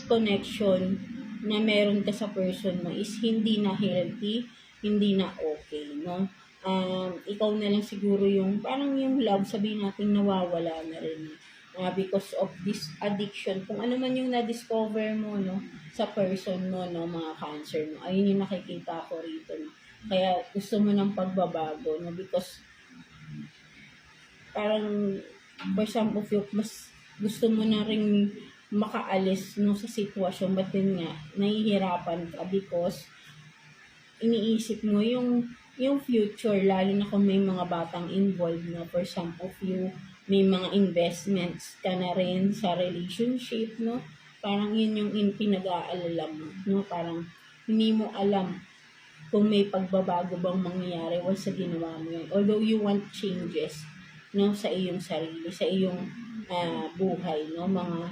connection na meron ka sa person mo is hindi na healthy, hindi na okay, no? Ikaw na lang siguro yung, parang yung love, sabihin natin nawawala na rin. Because of this addiction, kung ano man yung na-discover mo, no, sa person mo, no, mga cancer mo, ayun yung nakikita ko rito, no? Kaya gusto mo ng pagbabago, no, because parang, for some of you, mas gusto mo na rin makaalis, no, sa sitwasyon, but din nga, nahihirapan ka because iniisip mo yung future, lalo na kung may mga batang involved na, for some of you, may mga investments ka na rin sa relationship, no? Parang yun yung pinag-aalala mo, no? Parang hindi mo alam kung may pagbabago bang mangyayari once sa ginawa mo yun. Although you want changes, no, sa iyong sarili, sa iyong buhay, no, mga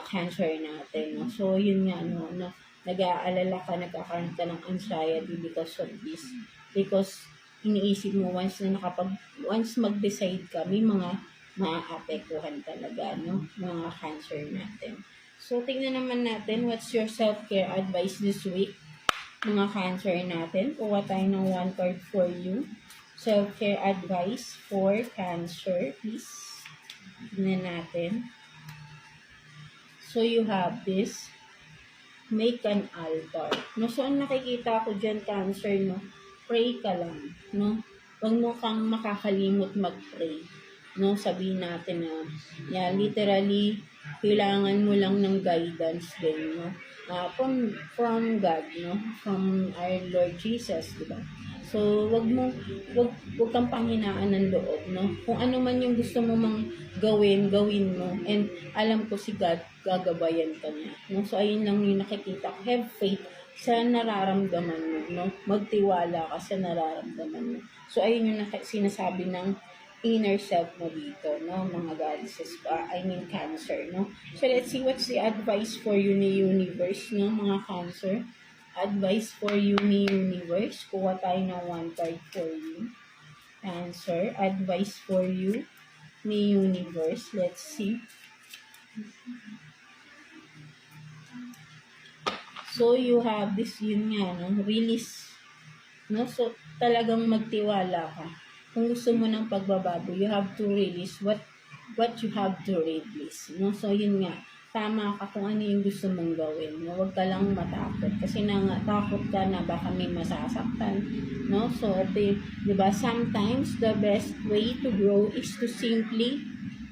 cancer natin, no? So, yun nga, no, na nag-aalala ka, nagkakaroon ka ng anxiety because of this. Because iniisip mo once mag-decide ka, may mga maaapektuhan talaga, no, mga cancer natin. So, tingnan naman natin, what's your self-care advice this week, mga cancer natin. Kuha tayo ng 1 card for you. Self-care advice for cancer, please. Tingnan natin. So, you have this. Make an altar. No, so, ang nakikita ko dyan, cancer, no, pray ka lang, no? Huwag mo kang makakalimot mag-pray. No, sabihin natin na, literally, kailangan mo lang ng guidance din, no? From God, no? From our Lord Jesus, diba? So, wag kang panghinaan ng loob, no? Kung ano man yung gusto mo mang gawin mo. And alam ko si God, gagabayan ka niya, no? So, ayun lang yung nakikita ko. Have faith sa nararamdaman mo, no? Magtiwala ka sa nararamdaman mo. So, ayun yung sinasabi ng inner self mo dito, no? Mga goddesses, cancer, no? So, let's see what's the advice for you ni universe, no? Mga cancer. Advice for you ni universe. Kuha tayo ng 1 card for you. Cancer. Advice for you ni universe. Let's see. So, you have this, yun nga, no? Release. No? So, talagang magtiwala ka. Kung gusto mo ng pagbabago, you have to release what you have to release. No? So, yun nga. Tama ka kung ano yung gusto mong gawin. No? Huwag ka lang matakot. Kasi takot ka na baka may masasaktan. No? So, diba, sometimes the best way to grow is to simply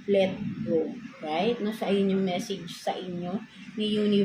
let go. Right? No? So, ayun yung message sa inyo ni universe.